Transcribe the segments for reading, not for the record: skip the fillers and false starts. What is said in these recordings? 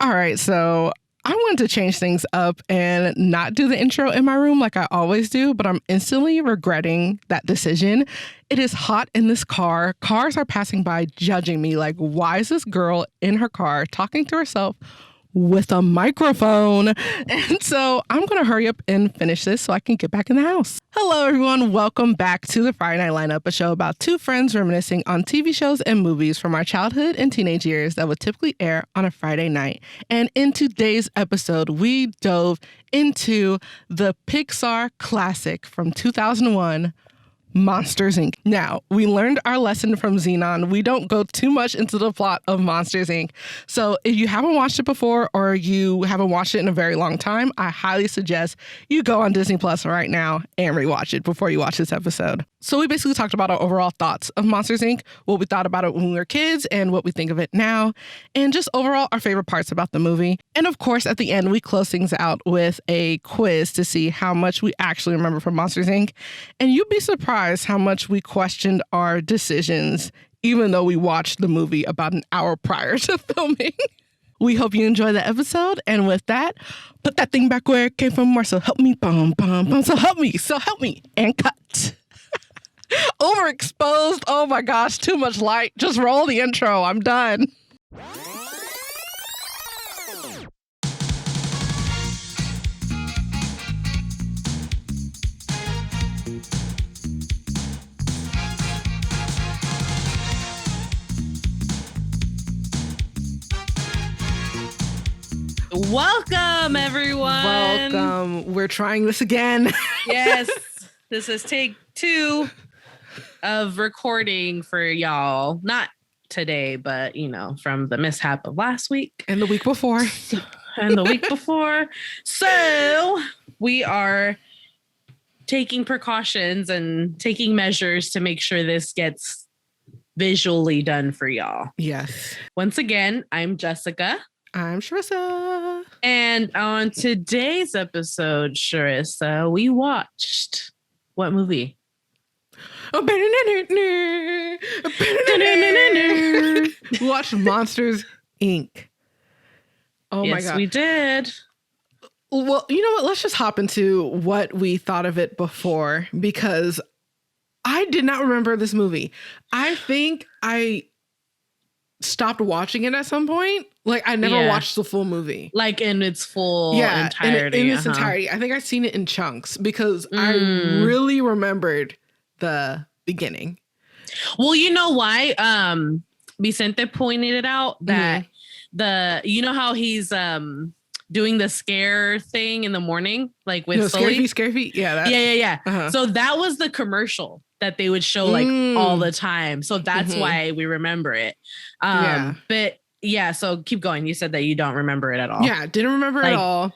All right, so I wanted to change things up and not do the intro in my room like I always do, but I'm instantly regretting that decision. It is hot in this car. Cars are passing by judging me like, why is this girl in her car talking to herself with a microphone? And so I'm going to hurry up and finish this so I can get back in the house. Hello, everyone. Welcome back to the Friday Night Lineup, a show about two friends reminiscing on TV shows and movies from our childhood and teenage years that would typically air on a Friday night. And in today's episode, we dove into the Pixar classic from 2001, Monsters, Inc. Now, we learned our lesson from Xenon. We don't go too much into the plot of Monsters, Inc. So if you haven't watched it before or you haven't watched it in a very long time, I highly suggest you go on Disney Plus right now and rewatch it before you watch this episode. So we basically talked about our overall thoughts of Monsters, Inc., what we thought about it when we were kids and what we think of it now, and just overall our favorite parts about the movie. And of course, at the end, we close things out with a quiz to see how much we actually remember from Monsters, Inc. And you'd be surprised how much we questioned our decisions, even though we watched the movie about an hour prior to filming. We hope you enjoy the episode. And with that, put that thing back where it came from. More so help me, bum, bum, bum. So help me, and cut. Overexposed. Oh my gosh, too much light. Just roll the intro. I'm done. Welcome, everyone. Welcome. We're trying this again. Yes, this is take 2 of recording for y'all. Not today, but, from the mishap of last week. And the week before. And the week before. So we are taking precautions and taking measures to make sure this gets visually done for y'all. Yes. Once again, I'm Jessica. I'm Sharissa. And on today's episode, Sharissa, we watched what movie? We watched Monsters, Inc. Oh yes, my God. we did. Well, you know what? Let's just hop into what we thought of it before, because I did not remember this movie. I think I stopped watching it at some point. Like, I never watched the full movie. Like in its full entirety. In its entirety. I think I've seen it in chunks because I really remembered the beginning. Well, you know why? Vicente pointed it out that you know how he's doing the scare thing in the morning, like with Sully? Scare feet? Yeah. Yeah. Uh-huh. So that was the commercial that they would show like all the time. So that's why we remember it. But yeah, so keep going. You said that you don't remember it at all. Yeah, didn't remember at all.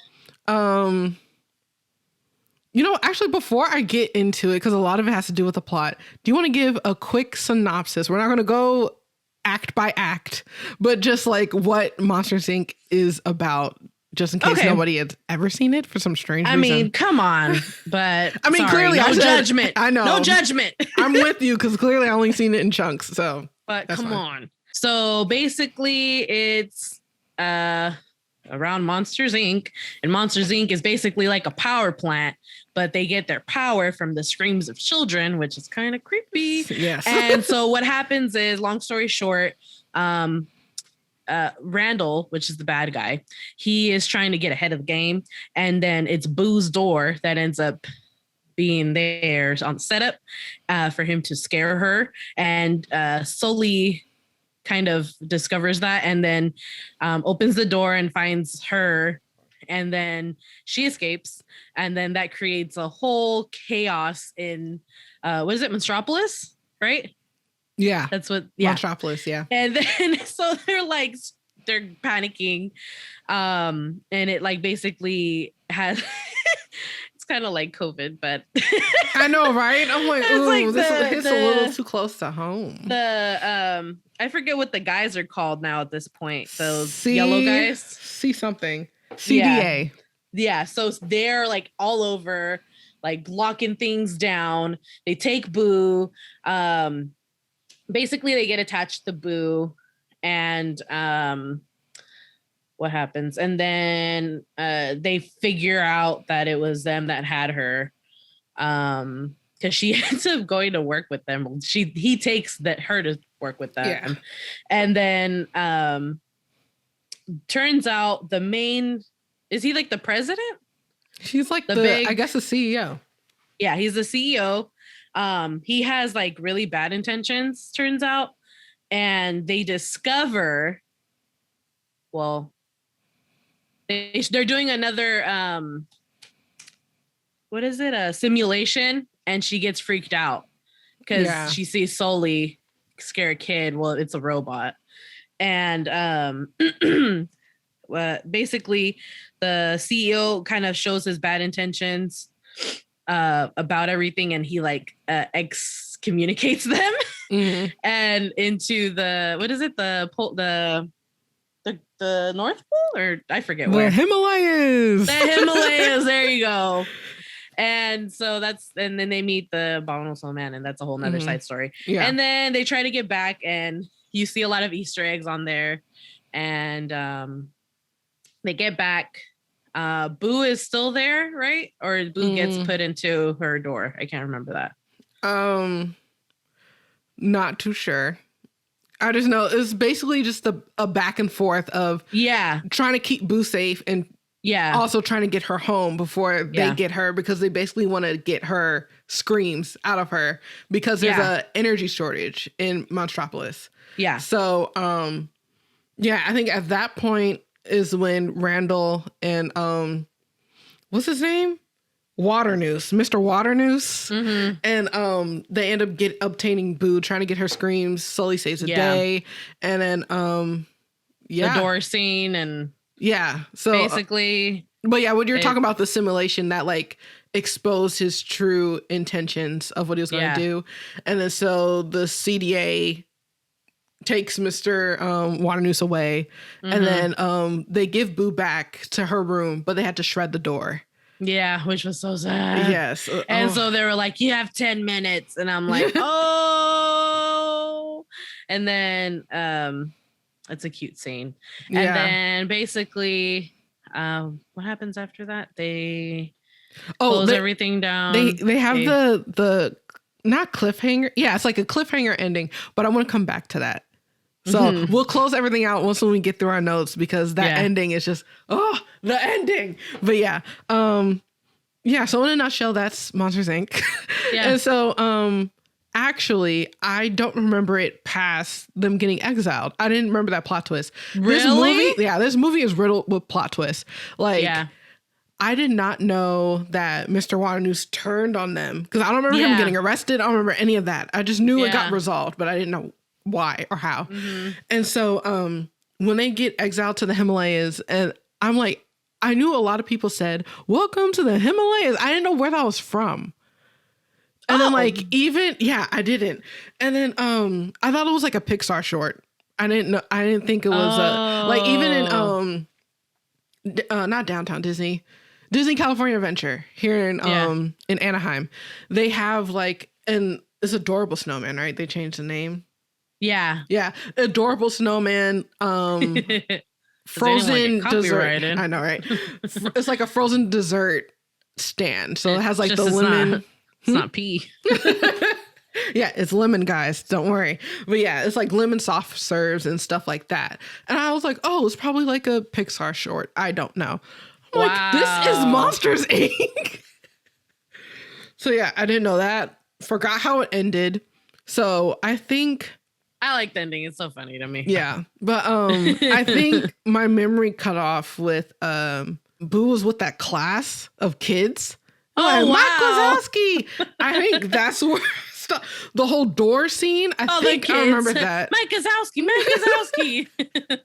Actually, before I get into it, because a lot of it has to do with the plot, do you want to give a quick synopsis? We're not going to go act by act, but just like what Monsters, Inc. is about, just in case nobody has ever seen it for some strange reason. I mean, come on. But I mean, clearly, no judgment. I know. No judgment. I'm with you because clearly I only seen it in chunks. So, but come on. So basically, it's around Monsters, Inc. And Monsters, Inc. is basically like a power plant, but they get their power from the screams of children, which is kind of creepy. Yes. And so what happens is, long story short, Randall, which is the bad guy, he is trying to get ahead of the game. And then it's Boo's door that ends up being there on setup for him to scare her. And Sully kind of discovers that and then opens the door and finds her, and then she escapes, and then that creates a whole chaos in what is it, Monstropolis, right? Yeah, that's what. Yeah, Monstropolis. Yeah, and then so they're panicking, and it like basically has. It's kind of like COVID, but I know, right? I'm like, ooh, this hits a little too close to home. I forget what the guys are called now at this point. Those yellow guys. See something. CDA. Yeah. So they're like all over, like blocking things down. They take Boo. Basically, they get attached to Boo, and what happens. And then they figure out that it was them that had her. Because she ends up going to work with them. He takes her to work with them. Yeah. And then turns out is he like the president? She's like I guess the CEO. Yeah, he's the CEO. He has like really bad intentions, turns out. And they discover, well, they're doing another what is it? A simulation, and she gets freaked out because she sees Sully scare a kid. Well, it's a robot. And basically the CEO kind of shows his bad intentions about everything, and he like excommunicates them and into the, what is it? The North Pole, or I forget where. The Himalayas. The Himalayas. There you go. And so and then they meet the Abominable Snowman, and that's a whole nother side story. Yeah. And then they try to get back, and you see a lot of Easter eggs on there. And they get back. Boo is still there, right? Or Boo gets put into her door. I can't remember that. Not too sure. I just know it's basically just a back and forth of trying to keep Boo safe and also trying to get her home before they get her, because they basically want to get her screams out of her because there's a energy shortage in Monstropolis. Yeah. So I think at that point is when Randall and what's his name? Waternoose, Mr. Waternoose. And they end up obtaining Boo, trying to get her screams. Sully saves the day. And then the door scene and so basically but when you're talking about the simulation that like exposed his true intentions of what he was going to do. And then so the CDA takes Mr. Waternoose away, and then they give Boo back to her room, but they had to shred the door. Yeah, which was so sad. Yes. And so they were like, you have 10 minutes. And I'm like, oh. And then it's a cute scene. And then basically, what happens after that? They close everything down. They have the not cliffhanger. Yeah, it's like a cliffhanger ending, but I want to come back to that. So we'll close everything out once when we get through our notes, because that ending is just, the ending. But so in a nutshell, that's Monsters, Inc. And so actually, I don't remember it past them getting exiled. I didn't remember that plot twist. Really? This movie is riddled with plot twists. Like, I did not know that Mr. Waternoose turned on them, because I don't remember him getting arrested. I don't remember any of that. I just knew it got resolved, but I didn't know why or how. And so when they get exiled to the Himalayas, and I'm like, I knew a lot of people said, welcome to the Himalayas. I didn't know where that was from. And then like, I didn't. And then I thought it was like a Pixar short. I didn't think it was like, even in not Downtown Disney California Adventure here in Anaheim, they have like it's Adorable Snowman, right? They changed the name. Yeah. Adorable Snowman, frozen dessert. I know, right? It's like a frozen dessert stand. So it has like the lemon. It's not pea. Yeah, it's lemon, guys. Don't worry. But yeah, it's like lemon soft serves and stuff like that. And I was like, oh, it's probably like a Pixar short. I don't know. I'm like, this is Monsters, Inc. So yeah, I didn't know that. Forgot how it ended. So I think I like the ending. It's so funny to me. Yeah. But I think my memory cut off with Boo was with that class of kids. Oh, wow. Mike Wazowski. I think that's where the whole door scene. I think I remember that. Mike Wazowski.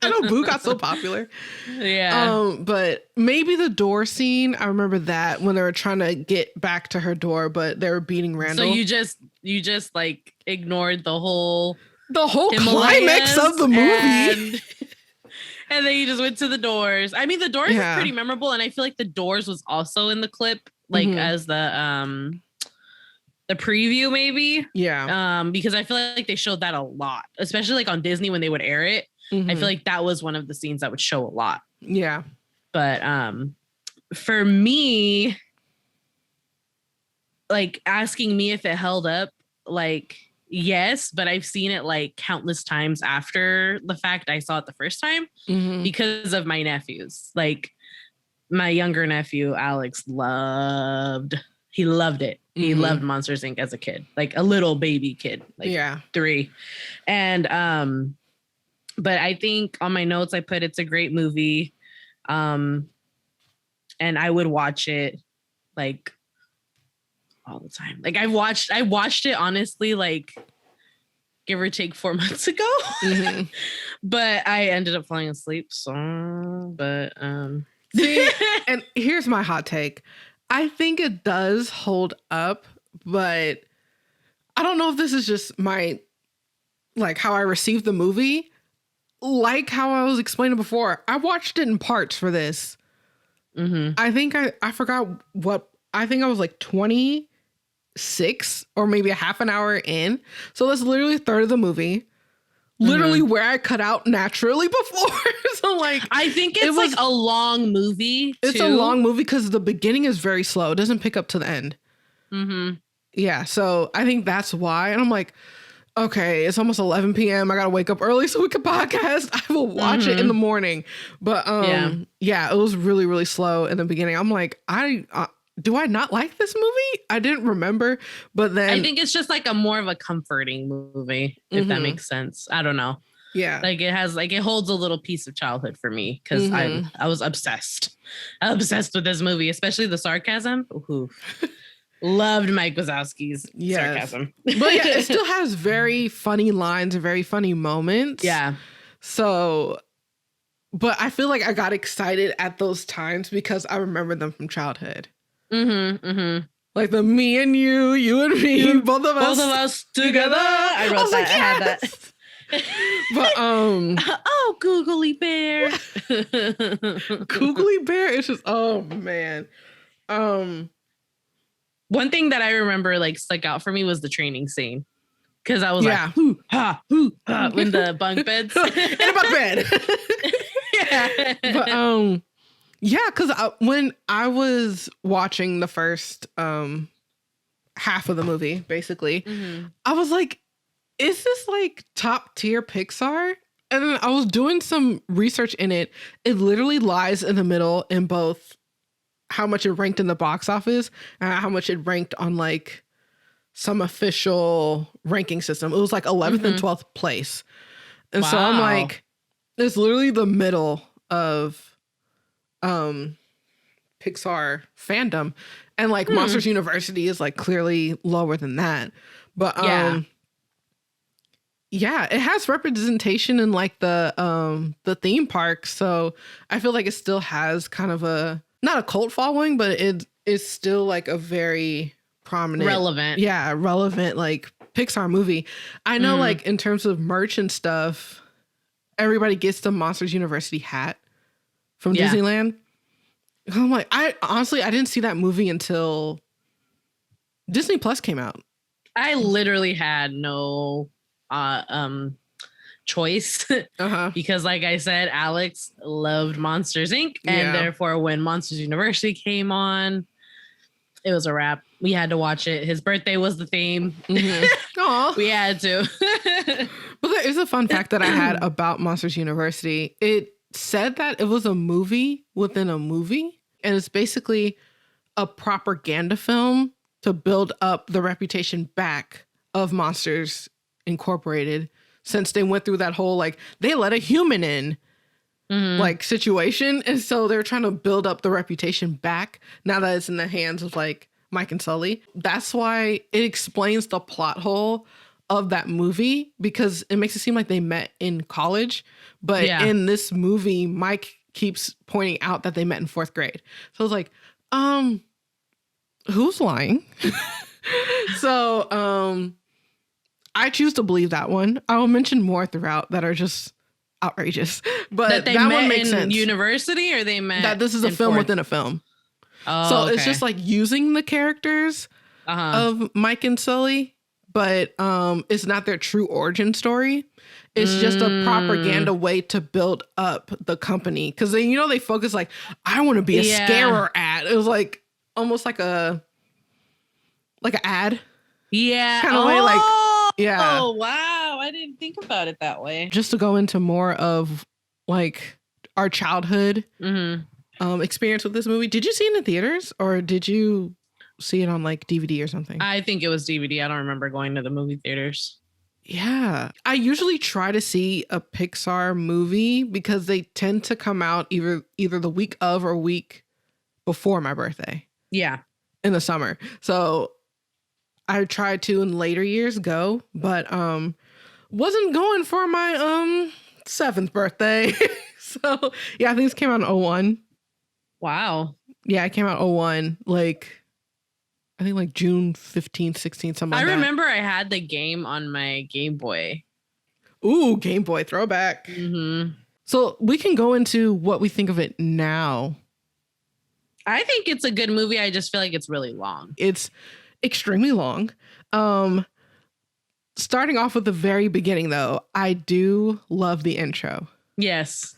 I know Boo got so popular. Yeah. But maybe the door scene, I remember that when they were trying to get back to her door, but they were beating Randall. So you just like ignored the whole climax of the movie. And then you just went to the doors. I mean, the doors is pretty memorable, and I feel like the doors was also in the clip, like as the preview, maybe. Yeah. Because I feel like they showed that a lot, especially like on Disney when they would air it. I feel like that was one of the scenes that would show a lot. Yeah. But for me, like asking me if it held up, like yes, but I've seen it like countless times after the fact I saw it the first time because of my nephews. Like my younger nephew, Alex, loved it. He loved Monsters Inc. as a kid, like a little baby kid, like 3. And but I think on my notes I put it's a great movie. And I would watch it like all the time. Like I watched it honestly, like give or take 4 months ago. But I ended up falling asleep. So, but see, and here's my hot take. I think it does hold up, but I don't know if this is just my, like how I received the movie. Like how I was explaining before, I watched it in parts for this. I think I forgot what, I think I was like 26 or maybe a half an hour in. So that's literally a third of the movie. Literally where I cut out naturally before. So like, I think it's like a long movie. It's a long movie because the beginning is very slow. It doesn't pick up to the end. Yeah. So I think that's why. And I'm like, okay, it's almost 11 p.m. I got to wake up early so we can podcast. I will watch it in the morning. But yeah, it was really, really slow in the beginning. I'm like, do I not like this movie? I didn't remember. But then I think it's just like a more of a comforting movie, if that makes sense. I don't know. Yeah. Like it has, like it holds a little piece of childhood for me because I was obsessed with this movie, especially the sarcasm. Ooh. Loved Mike Wazowski's sarcasm. But yeah, it still has very funny lines and very funny moments. Yeah. So, but I feel like I got excited at those times because I remember them from childhood. Like the me and you and me, both of us together. I wrote that. Like, yes! I had that. But oh, googly bear. Googly bear. It's just, oh man. One thing that I remember like stuck out for me was the training scene. Cause I was like, hoo, ha, when the bunk beds. In a bunk bed. But yeah, because when I was watching the first half of the movie, basically, I was like, is this like top tier Pixar? And then I was doing some research in it. It literally lies in the middle in both how much it ranked in the box office and how much it ranked on like some official ranking system. It was like 11th and 12th place. And so I'm like, it's literally the middle of Pixar fandom. And like Monsters University is like clearly lower than that. But yeah, it has representation in like the theme park. So I feel like it still has kind of a, not a cult following, but it is still like a very prominent, relevant like Pixar movie. I know like in terms of merch and stuff, everybody gets the Monsters University hat from Disneyland. I'm like, I didn't see that movie until Disney Plus came out. I literally had no choice because like I said, Alex loved Monsters Inc. and therefore when Monsters University came on, it was a wrap. We had to watch it. His birthday was the theme. Aww. We had to. But there is a fun fact that I had about Monsters University. It said that it was a movie within a movie, and it's basically a propaganda film to build up the reputation back of Monsters Incorporated, since they went through that whole like they let a human in like situation, and so they're trying to build up the reputation back now that it's in the hands of like Mike and Sully. That's why it explains the plot hole of that movie, because it makes it seem like they met in college, but in this movie Mike keeps pointing out that they met in 4th grade. So it's like, who's lying? So I choose to believe that one. I will mention more throughout that are just outrageous, but that one makes sense. University, or they met that this is a film within a film. Oh, so it's just like using the characters of Mike and Sully, but it's not their true origin story. It's just a propaganda way to build up the company. Because they, they focus like, I want to be a scarer ad. It was like almost like an ad. Yeah. Kind of way like, yeah. Oh, wow. I didn't think about it that way. Just to go into more of like our childhood experience with this movie. Did you see it in the theaters or did you see it on like DVD or something? I think it was DVD. I don't remember going to the movie theaters. Yeah. I usually try to see a Pixar movie because they tend to come out either the week of or week before my birthday. Yeah. In the summer. So I tried to in later years go, but wasn't going for my 7th birthday. So yeah, I think this came out in 01. Wow. Yeah, it came out 01. Like I think like June 15th, 16th, something like that. I remember I had the game on my Game Boy. Ooh, Game Boy throwback. Mm-hmm. So we can go into what we think of it now. I think it's a good movie. I just feel like it's really long. It's extremely long. Starting off with the very beginning, though, I do love the intro. Yes.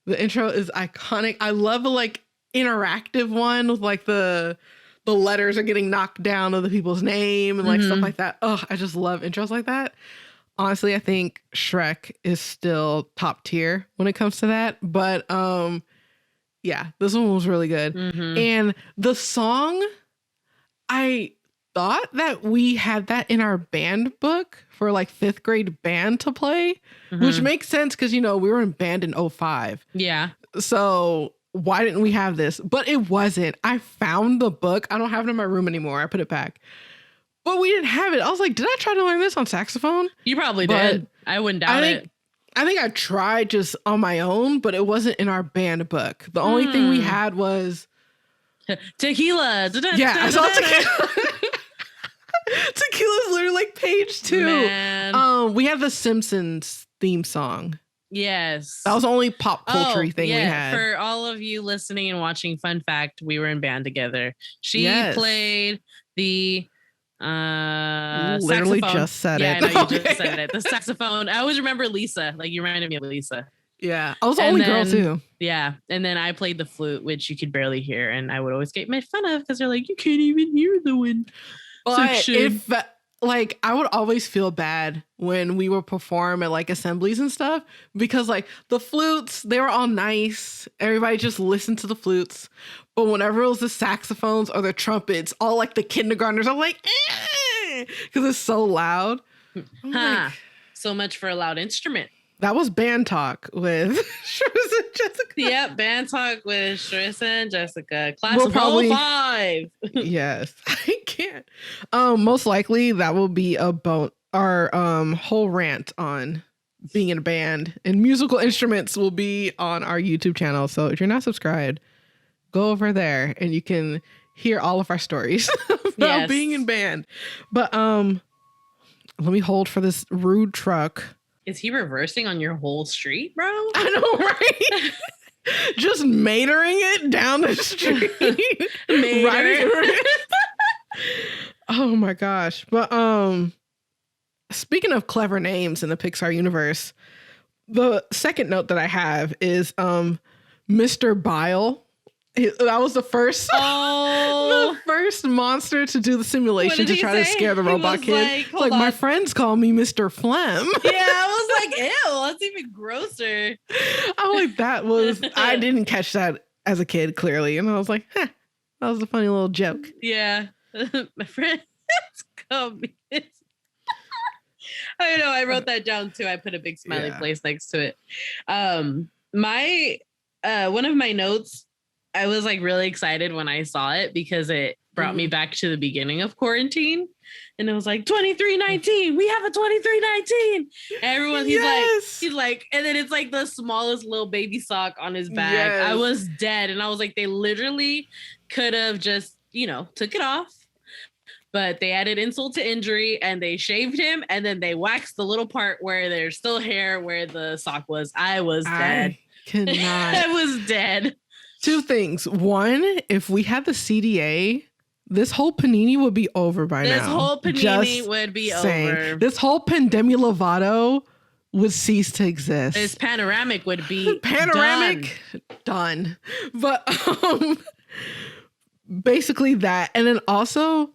The intro is iconic. I love the like interactive one with like the letters are getting knocked down of the people's name and like stuff like that. Oh, I just love intros like that. Honestly, I think Shrek is still top tier when it comes to that. But yeah, this one was really good. And the song, I thought that we had that in our band book for like 5th grade band to play, which makes sense because, we were in band in 05. Yeah. So why didn't we have this? But it wasn't. I found the book. I don't have it in my room anymore. I put it back. But we didn't have it. I was like, did I try to learn this on saxophone? You probably did. I wouldn't doubt it. I think I tried just on my own, but it wasn't in our band book. The only thing we had was tequila. Yeah, I saw tequila. Tequila's literally like page 2. Man. We had the Simpsons theme song. Yes. That was the only pop culture thing we had. For all of you listening and watching, fun fact, we were in band together. She played the literally saxophone. just said it. Yeah, I know you just said it. The saxophone. I always remember Lisa. Like you reminded me of Lisa. Yeah. I was the only girl too. Yeah. And then I played the flute, which you could barely hear. And I would always get made fun of because they're like, you can't even hear the wind. If like I would always feel bad when we would perform at like assemblies and stuff because like the flutes, they were all nice. Everybody just listened to the flutes. But whenever it was the saxophones or the trumpets, all like the kindergartners are like, because it's so loud. Like, so much for a loud instrument. That was Band Talk with Shriz and Jessica. Yep, Band Talk with Shriz and Jessica. Class of 05. Yes, I can't. Most likely that will be our whole rant on being in a band and musical instruments will be on our YouTube channel. So if you're not subscribed, go over there and you can hear all of our stories about being in band. But let me hold for this rude truck. Is he reversing on your whole street, bro? I know, right? Just matering it down the street. Oh my gosh. But speaking of clever names in the Pixar universe, the second note that I have is Mr. Bile. That was the first monster to do the simulation to try to scare the robot kid. Like my friends call me Mr. Phlegm. Yeah, I was like, ew, that's even grosser. I'm like, I didn't catch that as a kid, clearly. And I was like, that was a funny little joke. Yeah. My friends call me. I know, I wrote that down too. I put a big smiley face next to it. My one of my notes, I was like really excited when I saw it because it brought me back to the beginning of quarantine. And it was like 2319. We have a 2319. Everyone, he's like, and then it's like the smallest little baby sock on his back. Yes. I was dead. And I was like, they literally could have just, took it off. But they added insult to injury and they shaved him. And then they waxed the little part where there's still hair where the sock was. I was dead. I was dead. 2 things. One, if we had the CDA, this whole panini would be over by now. This whole panini would be over. This whole Pandemi Lovato would cease to exist. This panoramic would be panoramic done. But basically that. And then also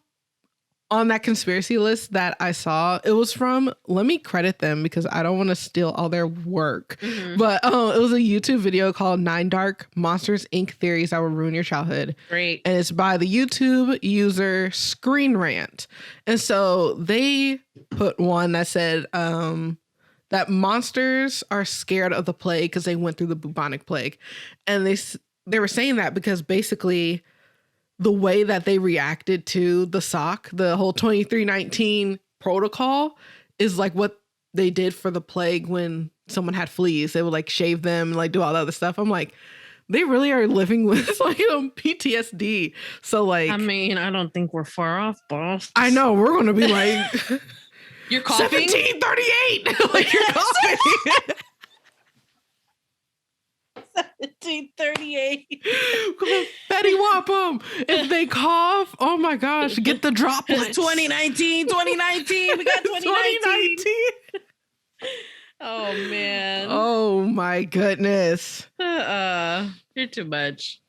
on that conspiracy list that I saw, it was from, let me credit them because I don't want to steal all their work. Mm-hmm. But it was a YouTube video called 9 Dark Monsters Inc. Theories That Will Ruin Your Childhood. Great. And it's by the YouTube user Screen Rant. And so they put one that said that monsters are scared of the plague because they went through the bubonic plague. And they were saying that because basically the way that they reacted to the sock, the whole 2319 protocol is like what they did for the plague when someone had fleas. They would like shave them and like do all the other stuff. I'm like, they really are living with like PTSD. So like, I mean, I don't think we're far off, boss. I know we're going to be like, you're coughing? 1738. Like you're coughing. 1738. Betty Whop if they cough, oh my gosh, get the droplets. 2019. We got 2019. Oh man. Oh my goodness. You're too much.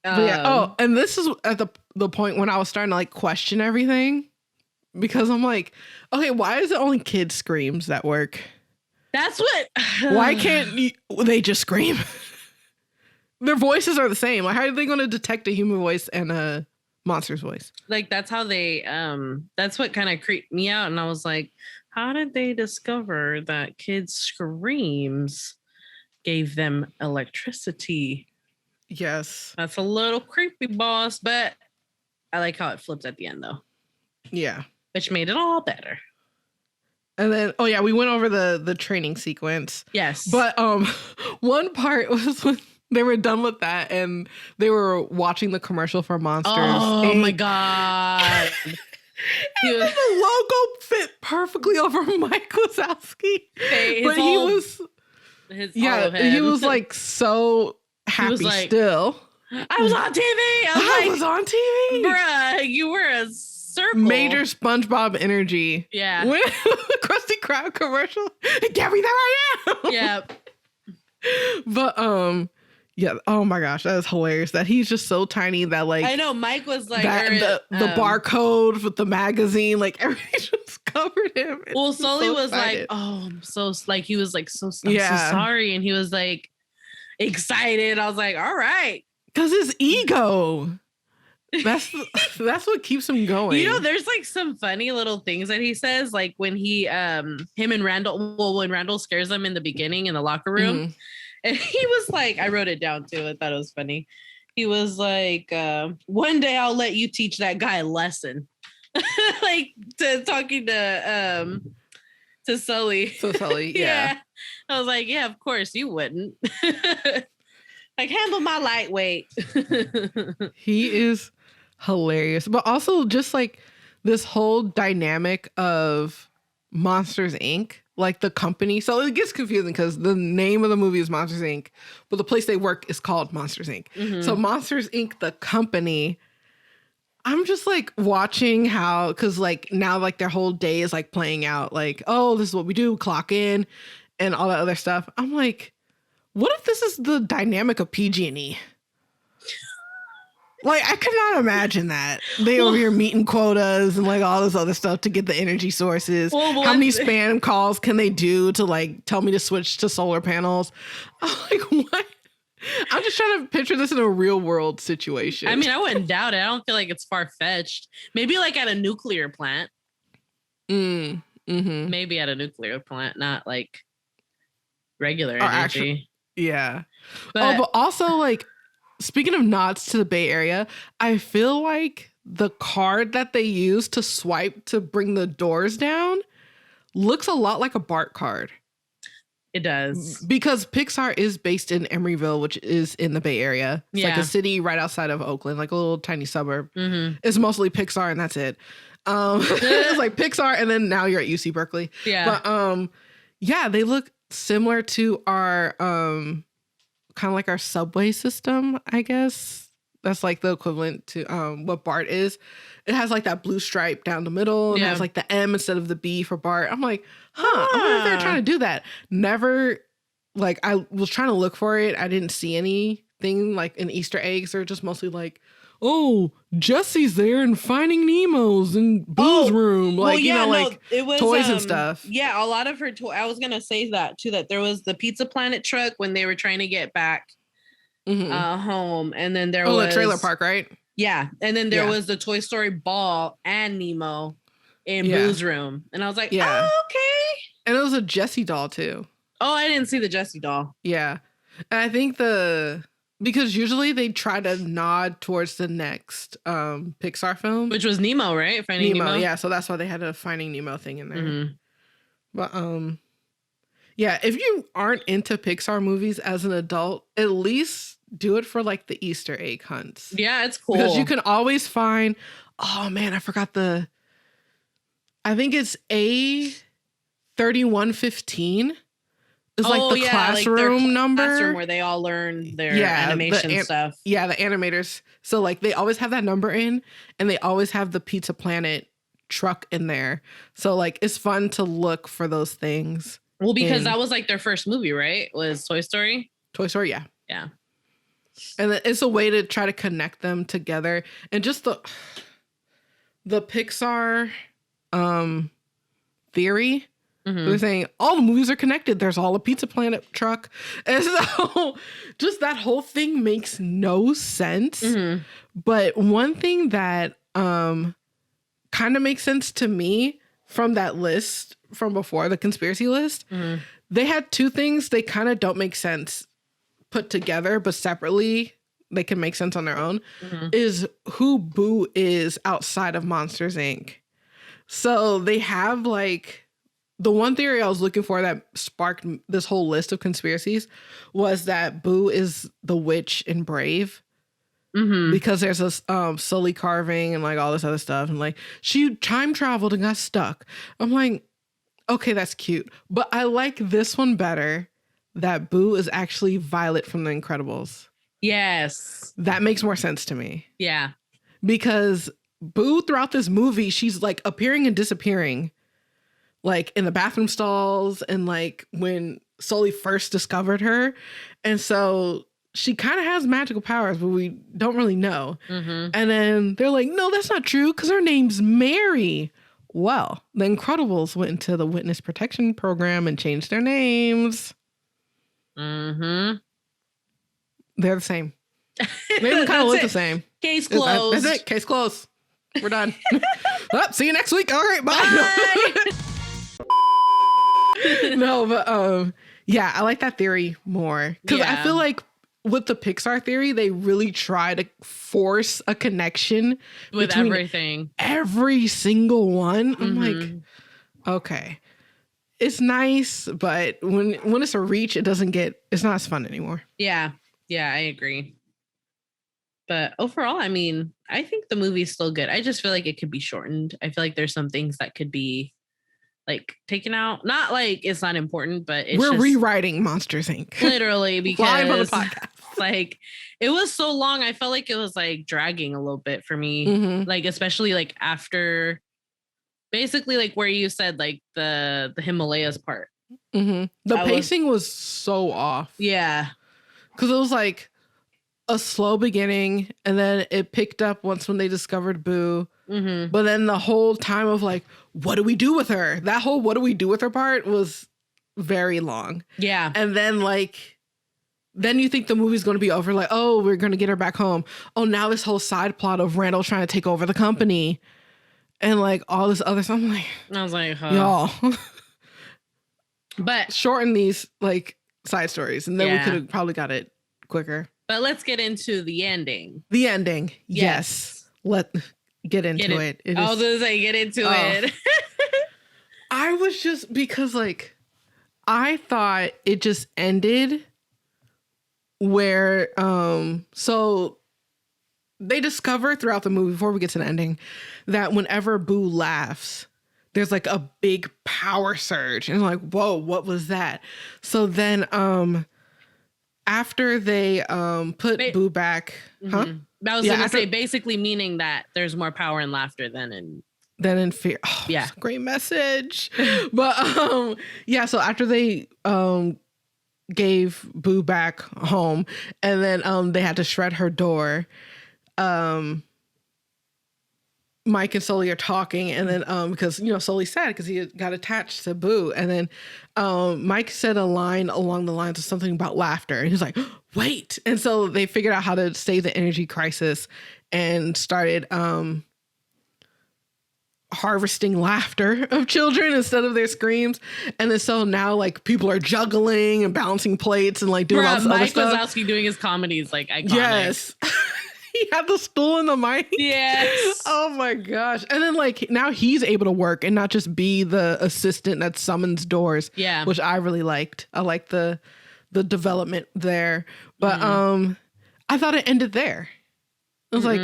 And this is at the point when I was starting to like question everything because I'm like, okay, why is it only kids screams that work? That's what. Why can't they just scream? Their voices are the same. Like, how are they going to detect a human voice and a monster's voice? Like, that's how they, that's what kind of creeped me out. And I was like, how did they discover that kids' screams gave them electricity? Yes. That's a little creepy, boss. But I like how it flips at the end, though. Yeah. Which made it all better. And then, we went over the training sequence. Yes. But one part was when they were done with that and they were watching the commercial for Monsters. Oh, my God. And then the logo fit perfectly over Mike Wazowski. But he was like so happy still. I was on TV. I was on TV. Bruh, you were a circle. Major SpongeBob energy. Yeah. When the Krusty Krab commercial. Gabby, there I am. Yeah. But yeah. Oh my gosh, that is hilarious. That he's just so tiny that like I know Mike was like that, the barcode with the magazine, like everything just covered him. Well, Sully was like, oh, I'm so like he was like so sorry, and he was like excited. I was like, all right, because his ego. That's what keeps him going. You know, there's like some funny little things that he says, like when he him and Randall. Well, when Randall scares him in the beginning in the locker room. Mm-hmm. And he was like, I wrote it down too. I thought it was funny. He was like, one day I'll let you teach that guy a lesson. Like talking to Sully. So Sully, yeah. I was like, yeah, of course you wouldn't. Like, handle my lightweight. He is hilarious. But also just like this whole dynamic of Monsters Inc., like the company. So it gets confusing because the name of the movie is Monsters Inc., but the place they work is called Monsters Inc. Mm-hmm. So Monsters Inc., the company, I'm just like watching how, because like now like their whole day is like playing out like, oh, this is what we do, clock in and all that other stuff. I'm like, what if this is the dynamic of PG&E? Like, I could not imagine that. They over here meeting quotas and like all this other stuff to get the energy sources. How many spam calls can they do to like tell me to switch to solar panels? I'm like, what? I'm just trying to picture this in a real world situation. I mean, I wouldn't doubt it. I don't feel like it's far-fetched. Maybe like at a nuclear plant. Mm-hmm. Maybe at a nuclear plant, not like regular energy. Yeah. But also like, speaking of nods to the Bay Area, I feel like the card that they use to swipe to bring the doors down looks a lot like a BART card. It does. Because Pixar is based in Emeryville, which is in the Bay Area. It's like a city right outside of Oakland, like a little tiny suburb. Mm-hmm. It's mostly Pixar and that's it. It's like Pixar and then now you're at UC Berkeley. Yeah. But yeah, they look similar to our kind of like our subway system, I guess. That's like the equivalent to what Bart is. It has like that blue stripe down the middle and it has like the M instead of the B for Bart. I'm like, I wonder if they're trying to do that. Never, like, I was trying to look for it. I didn't see anything like in Easter eggs. They're just mostly like, oh, Jesse's there and Finding Nemo's in Boo's room. Like, it was toys and stuff. Yeah, a lot of her I was going to say that too, that there was the Pizza Planet truck when they were trying to get back home. And then there was the trailer park, right? Yeah. And then there was the Toy Story ball and Nemo in Boo's room. And I was like, oh, okay. And it was a Jessie doll too. Oh, I didn't see the Jessie doll. Yeah. And I think because usually they try to nod towards the next Pixar film. Which was Nemo, right? Finding Nemo. Yeah, so that's why they had a Finding Nemo thing in there. But yeah, if you aren't into Pixar movies as an adult, at least do it for like the Easter egg hunts. Yeah, it's cool. Because you can always find, oh man, I forgot I think it's A3115. It's like the classroom number. Classroom where they all learn their animation stuff. Yeah, the animators. So like they always have that number in and they always have the Pizza Planet truck in there. So like it's fun to look for those things. Well, because that was like their first movie, right? Was Toy Story? Toy Story, yeah. Yeah. And it's a way to try to connect them together. And just the Pixar theory. They're saying all the movies are connected. There's all a Pizza Planet truck. And so just that whole thing makes no sense. But one thing that kind of makes sense to me from that list from before, the conspiracy list, they had two things. They kind of don't make sense put together, but separately they can make sense on their own, is who Boo is outside of Monsters, Inc. So they have like... The one theory I was looking for that sparked this whole list of conspiracies was that Boo is the witch in Brave. Because there's a Sully carving and like all this other stuff. And like she time traveled and got stuck. I'm like, okay, that's cute. But I like this one better, that Boo is actually Violet from The Incredibles. Yes. That makes more sense to me. Yeah. Because Boo throughout this movie, she's like appearing and disappearing. Like in the bathroom stalls and like when Sully first discovered her. And so she kind of has magical powers, but we don't really know. And then they're like, no, that's not true because her name's Mary. Well, the Incredibles went into the witness protection program and changed their names. They're the same. They even kind of look the same. Case closed. That's it. Case closed. We're done. Well, see you next week. All right, bye. No, but yeah, I like that theory more because I feel like with the Pixar theory, they really try to force a connection with everything, every single one. I'm like, okay, it's nice, but when it's a reach, it's not as fun anymore. Yeah, I agree. But overall, I mean, I think the movie's still good. I just feel like it could be shortened. I feel like there's some things that could be like taken out. Not like it's not important, but we're just rewriting Monsters, Inc. Literally, because live on the podcast. Like it was so long. I felt like it was like dragging a little bit for me. Like especially like after basically like where you said like the Himalayas part. The pacing was so off. Yeah. Because it was like a slow beginning and then it picked up once when they discovered Boo. But then the whole time of like, what do we do with her? That whole what do we do with her part was very long. Yeah. And then like, then you think the movie's going to be over. Like, oh, we're going to get her back home. Oh, now this whole side plot of Randall trying to take over the company and like all this other stuff. I'm like, I was like, y'all. But shorten these like side stories and then we could have probably got it quicker. But let's get into the ending. The ending. Yes. Let get into it. I was gonna say get into it. I was just because like I thought it just ended where so they discover throughout the movie before we get to the ending that whenever Boo laughs, there's like a big power surge and like, whoa, what was that? So then after they put Boo back, I was gonna say basically meaning that there's more power in laughter than in fear. Oh, yeah. That's a great message. But yeah, so after they gave Boo back home, and then they had to shred her door, Mike and Sully are talking, and then because Sully's sad because he got attached to Boo, and then Mike said a line along the lines of something about laughter, and he's like, wait. And so they figured out how to stay the energy crisis and started harvesting laughter of children instead of their screams. And then so now like people are juggling and balancing plates and like doing all this other stuff. Mike Wazowski doing his comedy is like iconic. Yes. He had the stool in the mic. Yes. Oh my gosh. And then like now he's able to work and not just be the assistant that summons doors. Yeah. Which I really liked. I liked the development there. But I thought it ended there. I was like,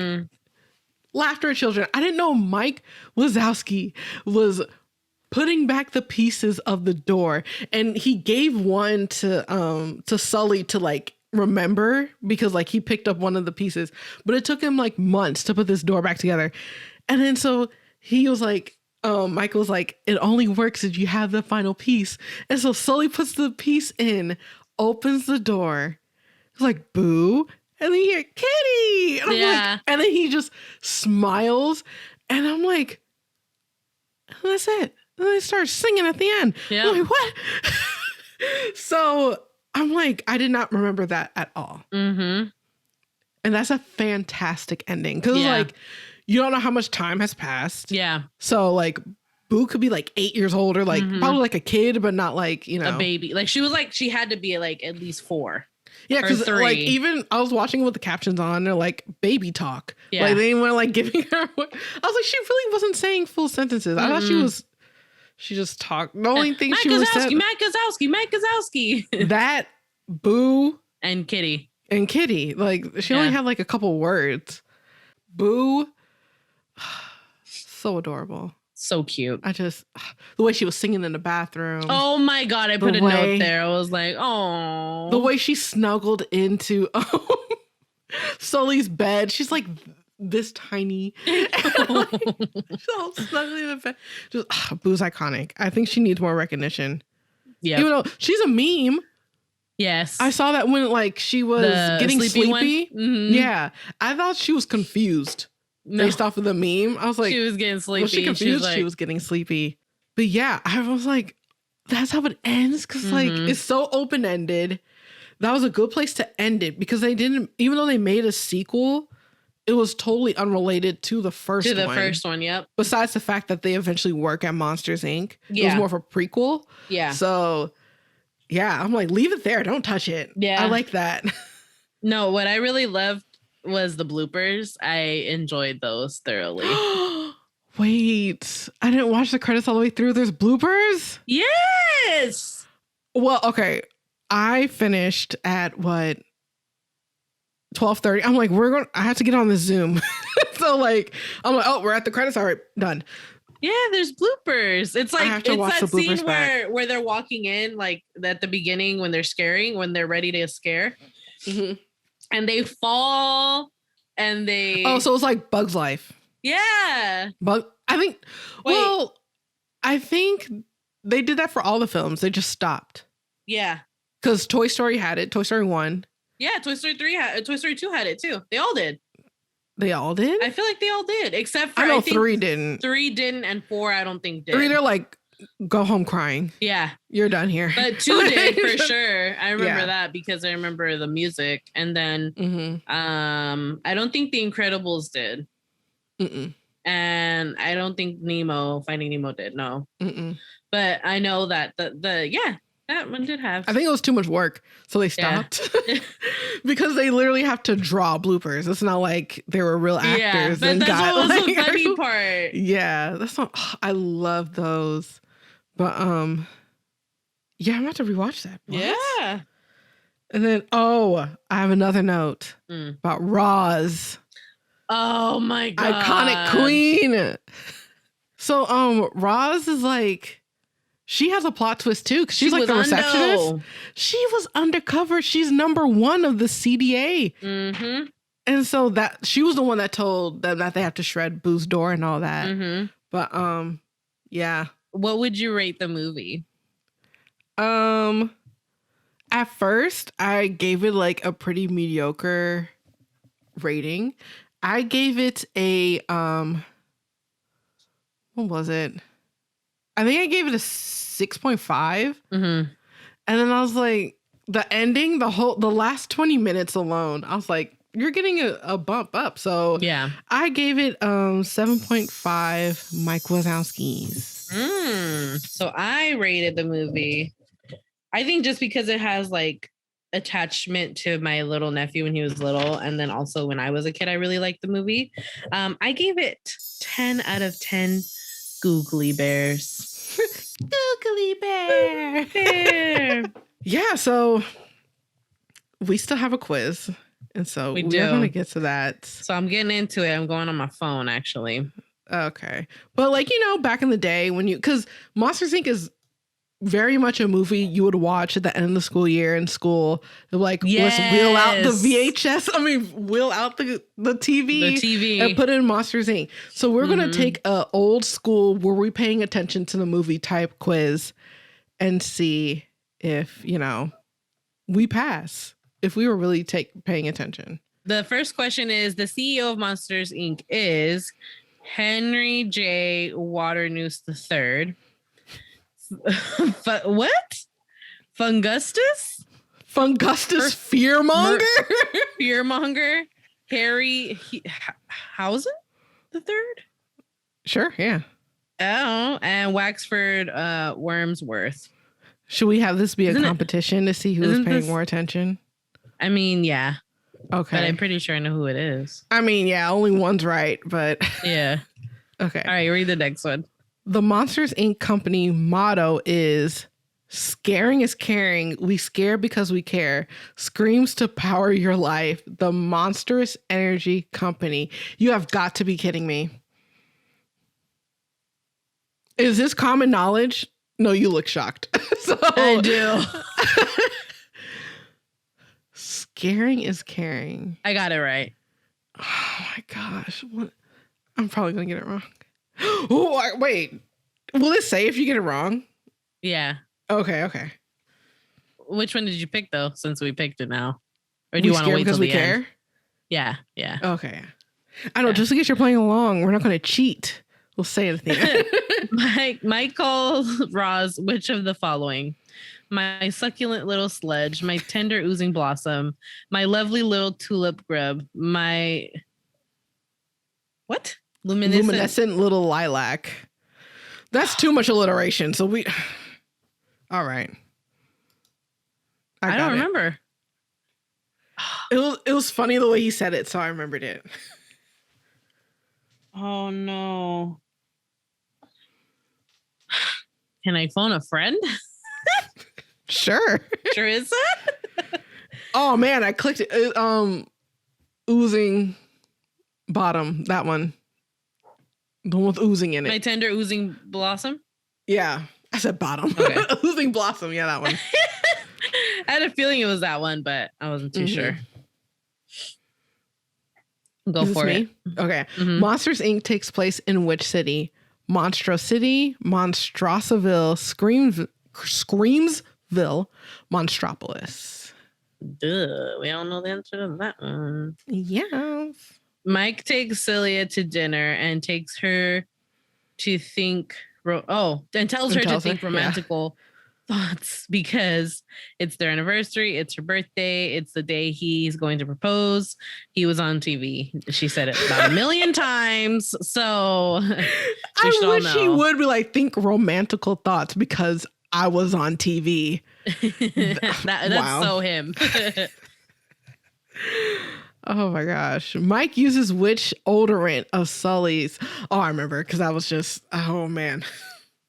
laughter at children. I didn't know Mike Wazowski was putting back the pieces of the door, and he gave one to Sully to like remember because like he picked up one of the pieces, but it took him like months to put this door back together. And then so he was like, Michael was like, it only works if you have the final piece. And so Sully puts the piece in, opens the door. He's like, Boo. And then you hear Kitty. And I'm like, and then he just smiles. And I'm like, that's it. And they start singing at the end. Yeah. I'm like, what? So I'm like, I did not remember that at all. Mm-hmm. And that's a fantastic ending. Because like, you don't know how much time has passed. Yeah. So like, Boo could be like 8 years old or like probably like a kid, but not like, a baby. Like she had to be like at least 4. Yeah, because like even I was watching with the captions on, they're like baby talk. Yeah. Like they didn't want to like giving her. I was like, she really wasn't saying full sentences. I thought she just talked. The only thing she was saying, Mike Wazowski. That Boo and Kitty. Like she only had like a couple words. Boo, so adorable. So cute. The way she was singing in the bathroom. Oh my God. I put a note there. I was like, oh. The way she snuggled into Sully's bed. She's like this tiny. She's all snuggling in the bed. Boo's iconic. I think she needs more recognition. Yeah. Even though she's a meme. Yes. I saw that when like she was getting sleepy. Mm-hmm. Yeah. I thought she was confused. Based off of the meme. I was like, she was getting sleepy. Was she confused? She was getting sleepy. But yeah, I was like, that's how it ends. Cause like, it's so open-ended. That was a good place to end it because they didn't, even though they made a sequel, it was totally unrelated to the first one. First one, yep. Besides the fact that they eventually work at Monsters, Inc. Yeah. It was more of a prequel. Yeah. So yeah, I'm like, leave it there. Don't touch it. Yeah. I like that. No, what I really loved was the bloopers. I enjoyed those thoroughly. Wait, I didn't watch the credits all the way through. There's bloopers? Yes. Well, okay. I finished at what? 12:30. I'm like, I have to get on the Zoom. So like, I'm like, oh, we're at the credits. All right, done. Yeah, there's bloopers. It's like it's that scene where they're walking in, like at the beginning when they're ready to scare. Mm-hmm. And they fall and they... Oh, so it's like Bug's Life. Yeah. I think they did that for all the films. They just stopped. Yeah. Because Toy Story had it. Toy Story 1. Yeah, Toy Story 2 had it too. They all did. They all did? I feel like they all did. Except for... I know 3 didn't. 3 didn't and 4 I don't think did. 3, they're like... Go home crying. Yeah. You're done here. But 2 did for sure. I remember that because I remember the music. And then I don't think The Incredibles did. Mm-mm. And I don't think Finding Nemo did. No. Mm-mm. But I know that that one did have. I think it was too much work. So they stopped. Yeah. Because they literally have to draw bloopers. It's not like they were real actors. Yeah, but that's what was the funny part. Yeah. I love those. But yeah, I'm about to rewatch that. What? Yeah. And then I have another note about Roz. Oh my God. Iconic queen. So Roz is like, she has a plot twist too, because she's like the receptionist. She was undercover. She's number 1 of the CDA. Mm-hmm. And so that she was the one that told them that they have to shred Boo's door and all that. Mm-hmm. But yeah. What would you rate the movie? At first I gave it like a pretty mediocre rating. I gave it a what was it? I think I gave it a 6.5. Mm-hmm. And then I was like, the ending, the last 20 minutes alone, I was like, you're getting a bump up. So Yeah. I gave it 7.5 Mike Wazowskis. So I rated the movie, I think just because it has like attachment to my little nephew when he was little, and then also when I was a kid, I really liked the movie. I gave it 10 out of 10 googly bears. Googly bear. Yeah, so we still have a quiz. And so we're going to get to that. So I'm getting into it. I'm going on my phone, actually. Okay. But like, back in the day when because Monsters, Inc. is very much a movie you would watch at the end of the school year in school. Like, let's wheel out the VHS. Wheel out the TV and put in Monsters, Inc. So we're going to take a old school, were we paying attention to the movie type quiz and see if, we pass. If we were really paying attention. The first question is, the CEO of Monsters, Inc. is Henry J. Waternoose III. What? Fungustus? Fearmonger? Fearmonger? Harry Hausen the third? Sure, yeah. Oh, and Waxford Wormsworth. Should we have this be a competition to see who's paying more attention? I mean, yeah. Okay. But I'm pretty sure I know who it is. I mean, yeah, only one's right, but... Yeah. Okay. All right, read the next one. The Monsters, Inc. company motto is, scaring is caring. We scare because we care. Screams to power your life. The Monstrous Energy Company. You have got to be kidding me. Is this common knowledge? No, you look shocked. I do. Scaring is caring. I got it right. Oh my gosh. What? I'm probably going to get it wrong. Oh, wait. Will it say if you get it wrong? Yeah. Okay. Which one did you pick, though, since we picked it now? Or do you want to wait till the end? Yeah. Okay. I know, just in case you're playing along, we're not going to cheat. We'll say it at the end. Michael Ross, which of the following? My succulent little sledge, my tender oozing blossom, my lovely little tulip grub, my... What? Luminescent little lilac. That's too much alliteration. So we... All right. I don't remember. It was funny the way he said it, so I remembered it. Oh, no. Can I phone a friend? Sure. Sure is that? Oh, man, I clicked it. Oozing bottom, that one. The one with oozing in it. My tender oozing blossom? Yeah. I said bottom. Okay. Oozing blossom. Yeah, that one. I had a feeling it was that one, but I wasn't too sure. Go for it. Okay. Monsters, Inc. takes place in which city? Monstro City, Monstrosaville, Screamsville, Monstropolis. Duh. We don't know the answer to that one. Yes. Mike takes Celia to dinner and takes her to think... and tells her to think romantical thoughts because it's their anniversary, it's her birthday, it's the day he's going to propose. He was on TV. She said it about 1 million times. So I wish he would be like, think romantical thoughts because I was on TV. That's so him. Oh my gosh. Mike uses which odorant of Sully's? Oh, I remember because I was just, oh man,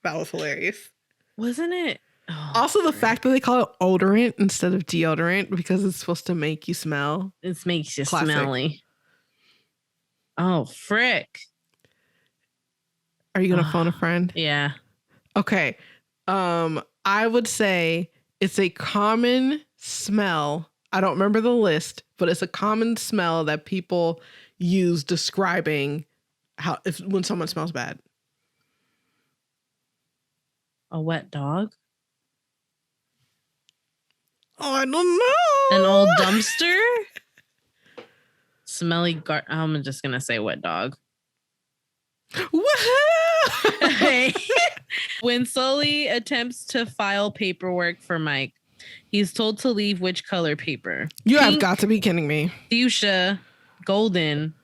that was hilarious. Wasn't it? Oh, also, the fact that they call it odorant instead of deodorant because it's supposed to make you smell. It makes you smelly. Oh, frick. Are you going to phone a friend? Yeah. Okay. I would say it's a common smell I don't remember the list, but it's a common smell that people use describing when someone smells bad. A wet dog? Oh, I don't know. An old dumpster? Smelly I'm just gonna say wet dog. Woohoo! When Sully attempts to file paperwork for Mike, he's told to leave which color paper? You have got to be kidding me. Fuchsia, golden,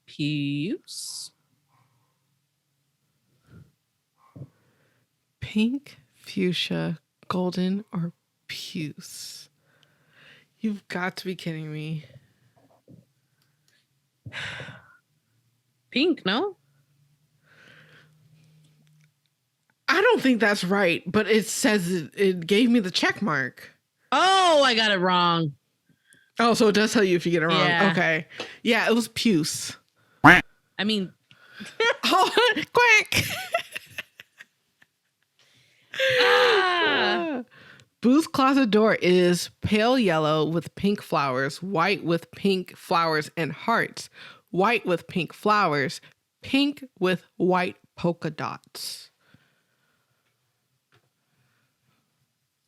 puce. Pink, fuchsia, golden, or puce? You've got to be kidding me. Pink, no? I don't think that's right, but it says it gave me the check mark. Oh, I got it wrong. Oh, so it does tell you if you get it wrong. Yeah. Okay. Yeah, it was puce. I mean... Oh, quack! Boo's closet door is pale yellow with pink flowers, white with pink flowers and hearts, white with pink flowers, pink with white polka dots.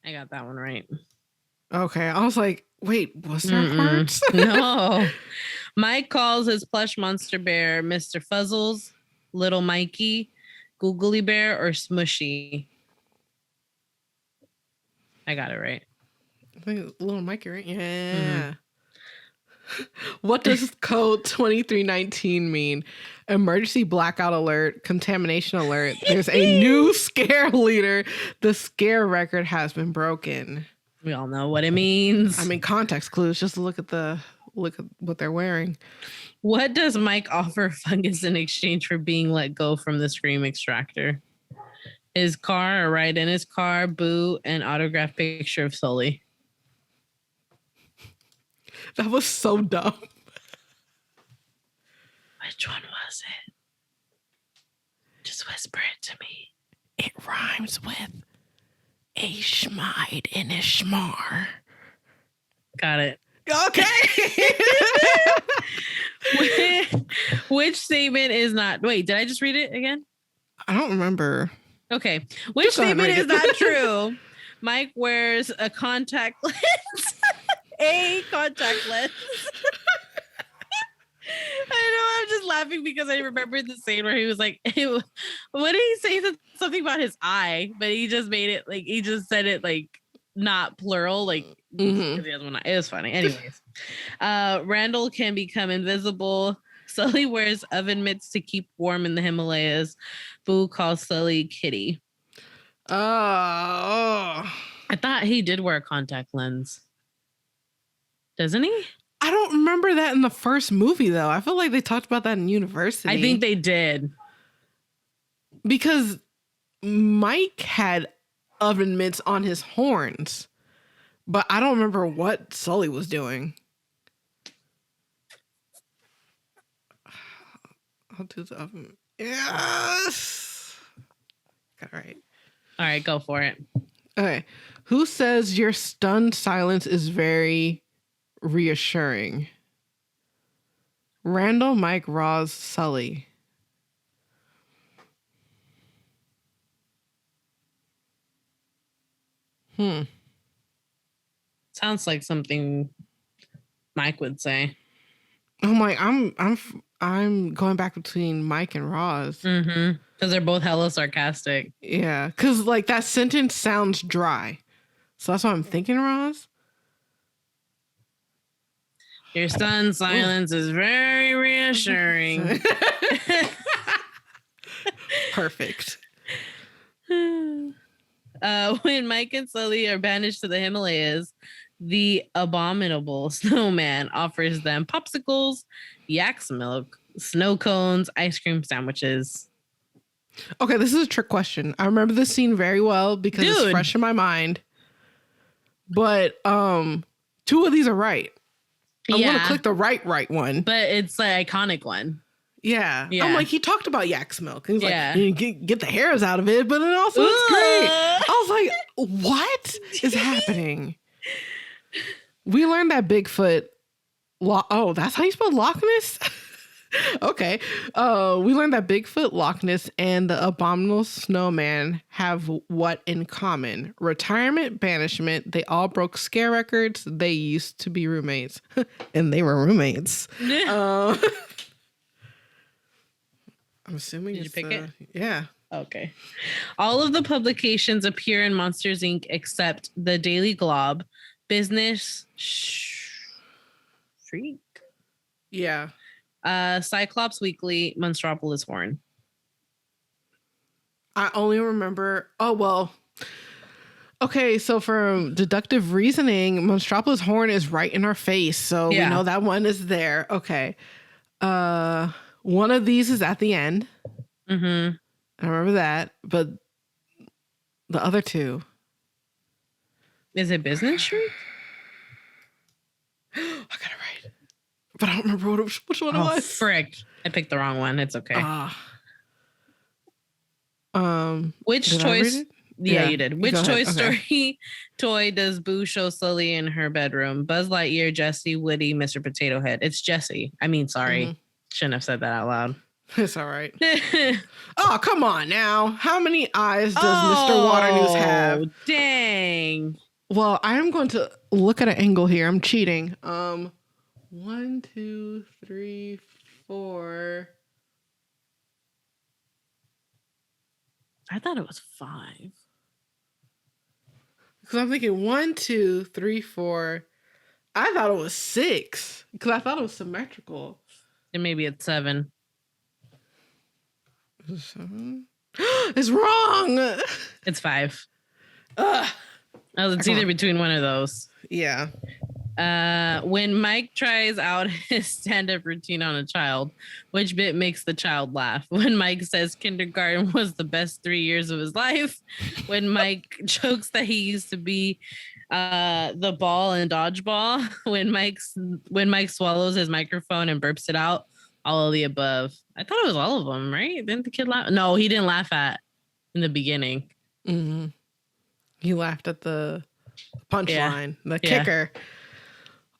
I got that one right. Okay, I was like, wait, was there hearts? No. Mike calls his plush monster bear Mr. Fuzzles, Little Mikey, Googly Bear, or Smushy. I got it right. I think Little Mikey, right? Yeah. What does code 2319 mean? Emergency blackout alert, contamination alert. There's a new scare leader. The scare record has been broken. We all know what it means. I mean, context clues. Just look at what they're wearing. What does Mike offer Fungus in exchange for being let go from the scream extractor? His car, a ride in his car, Boo, an autographed picture of Sully. That was so dumb. Which one was it? Just whisper it to me. It rhymes with a schmide and a schmar. Got it. Okay. Which statement is not... Wait, did I just read it again? I don't remember. Okay. Which statement is not true? Mike wears a contact lens. A contact lens. I know, I'm just laughing because I remember the scene where he was like, what did he say? Something about his eye, but he just made it like, he just said it like not plural, like the other one. It was funny. Anyways, Randall can become invisible. Sully wears oven mitts to keep warm in the Himalayas. Boo calls Sully Kitty. Oh. I thought he did wear a contact lens. Doesn't he? I don't remember that in the first movie, though. I feel like they talked about that in university. I think they did. Because Mike had oven mitts on his horns, but I don't remember what Sully was doing. I'll do the oven. Yes! Got it right. All right, go for it. Okay. Who says your stunned silence is very reassuring? Randall, Mike, Roz, Sully. Sounds like something Mike would say. I'm like, I'm going back between Mike and Roz. Because they're both hella sarcastic. Yeah, because like that sentence sounds dry. So that's what I'm thinking, Roz. Your stunned silence is very reassuring. Perfect. When Mike and Sully are banished to the Himalayas, the abominable snowman offers them popsicles, yak's milk, snow cones, ice cream sandwiches. Okay, this is a trick question. I remember this scene very well because it's fresh in my mind. But two of these are right. I want to click the right one. But it's the iconic one. Yeah. I'm like, he talked about yak's milk. And he's like, you get the hairs out of it, but then also it's great. I was like, what is happening? We learned that Bigfoot. That's how you spell Loch Ness? Okay. We learned that Bigfoot, Loch Ness, and the abominable snowman have what in common? Retirement, banishment. They all broke scare records. They used to be roommates. And they were roommates. I'm assuming Did you pick it? Yeah. Okay. All of the publications appear in Monsters, Inc. except the Daily Globe, Business Freak, Yeah. Cyclops Weekly, Monstropolis Horn. I only remember. Oh, well. Okay, so for deductive reasoning, Monstropolis Horn is right in our face. So we know that one is there. Okay. One of these is at the end. Mm-hmm. I remember that. But the other two. Is it Business Shriek? I got it right. But I don't remember which one it was. Frick. I picked the wrong one. It's okay. Which choice? Yeah, you did. Which Toy Story toy does Boo show Sully in her bedroom? Buzz Lightyear, Jessie, Woody, Mr. Potato Head. It's Jessie. I mean, sorry. Mm-hmm. Shouldn't have said that out loud. It's all right. Oh, come on now. How many eyes does Mr. Waternoose have? Oh, dang. Well, I am going to look at an angle here. I'm cheating. 1, 2, 3, 4. I thought it was 5. Because I'm thinking 1, 2, 3, 4. I thought it was 6. Because I thought it was symmetrical. And maybe it's 7. 7? It's wrong. It's 5. Ugh. It's either between one of those. Yeah. When Mike tries out his stand-up routine on a child, which bit makes the child laugh? When Mike says kindergarten was the best 3 years of his life. When Mike jokes that he used to be the ball in dodgeball. When Mike swallows his microphone and burps it out. All of the above. I thought it was all of them, right? Didn't the kid laugh? No, he didn't laugh at in the beginning. Mm-hmm. He laughed at the punchline, the kicker.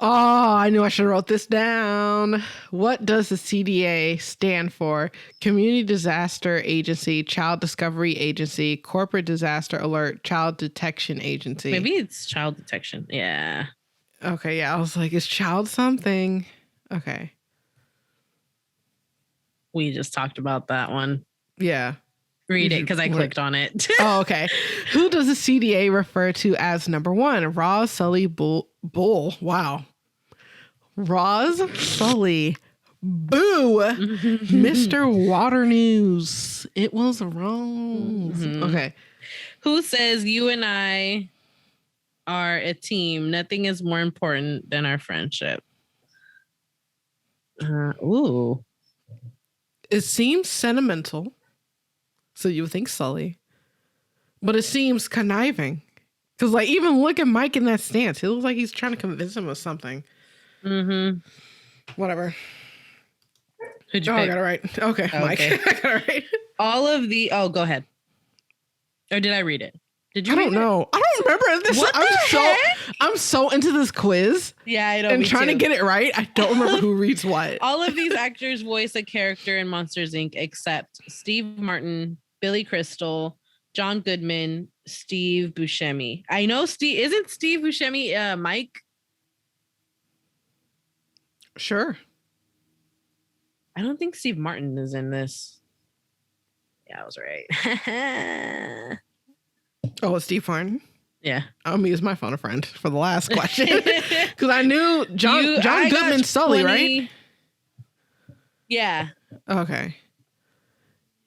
Oh, I knew I should have wrote this down. What does the CDA stand for? Community Disaster Agency, Child Discovery Agency, Corporate Disaster Alert, Child Detection Agency. Maybe it's Child Detection. Yeah. Okay, yeah. I was like, is child something? Okay. We just talked about that one. Yeah. Read it because I clicked on it. Oh, okay. Who does the CDA refer to as number 1? Roz, Sully, Bull. Wow. Roz, Sully, Boo, Mr. Waternoose. It was wrong. Mm-hmm. Okay. Who says you and I are a team? Nothing is more important than our friendship. Ooh. It seems sentimental. So you would think Sully. But it seems conniving. Because, like, even look at Mike in that stance. He looks like he's trying to convince him of something. Mm-hmm. Whatever. Who'd you pick? I got it right. Okay, Mike. I got it right. All of the... Oh, go ahead. Or did I read it? Did you I don't know. I don't remember this. What the heck? I'm so into this quiz. Yeah, I know. And trying to get it right. I don't remember who reads what. All of these actors voice a character in Monsters, Inc. except Steve Martin, Billy Crystal, John Goodman, Steve Buscemi. I know Steve. Isn't Steve Buscemi Mike? Sure. I don't think Steve Martin is in this. Yeah, I was right. Oh, it's Steve Martin? Yeah. I'm going to use my phone a friend for the last question. Because I knew John Goodman Sully, right? Yeah. Okay.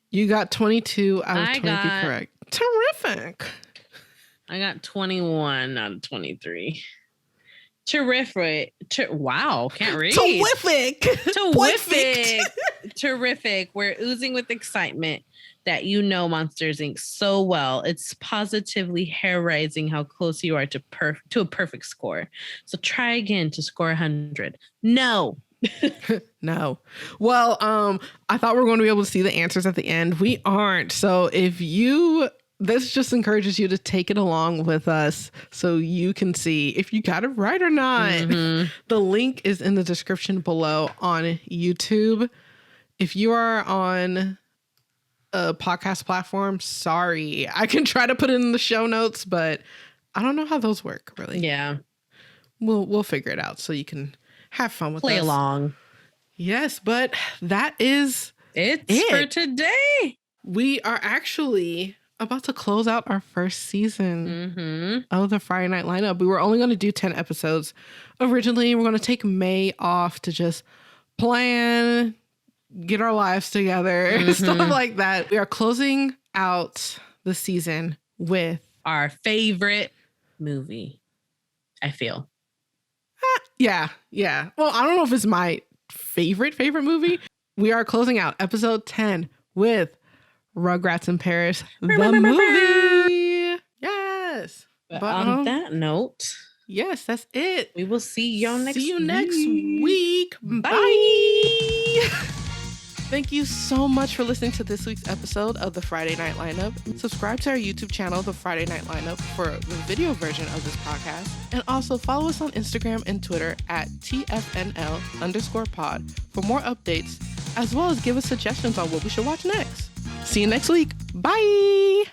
You got 22 out of 23 correct. Terrific. I got 21 out of 23. Terrific. Wow. Can't read. Terrific. Terrific. We're oozing with excitement that you know Monsters, Inc. so well. It's positively hair-raising how close you are to a perfect score. So try again to score 100. No. No. Well, I thought we were going to be able to see the answers at the end. We aren't. So if you this just encourages you to take it along with us so you can see if you got it right or not. Mm-hmm. The link is in the description below on YouTube. If you are on a podcast platform, sorry. I can try to put it in the show notes, but I don't know how those work, really. Yeah. We'll figure it out so you can have fun with Play us. along. Yes, but that is it for today. We are actually about to close out our first season of the Friday Night Lineup. We were only going to do 10 episodes originally. We're going to take May off to just plan, get our lives together, stuff like that. We are closing out the season with our favorite movie, I feel. Yeah. Well, I don't know if it's my favorite movie. We are closing out episode 10 with Rugrats in Paris, the movie. Yes. But on that note, yes, that's it. We will see y'all next week. See you next week. Bye. Bye. Thank you so much for listening to this week's episode of the Friday Night Lineup. Subscribe to our YouTube channel, The Friday Night Lineup, for the video version of this podcast. And also follow us on Instagram and Twitter at TFNL_pod for more updates, as well as give us suggestions on what we should watch next. See you next week. Bye.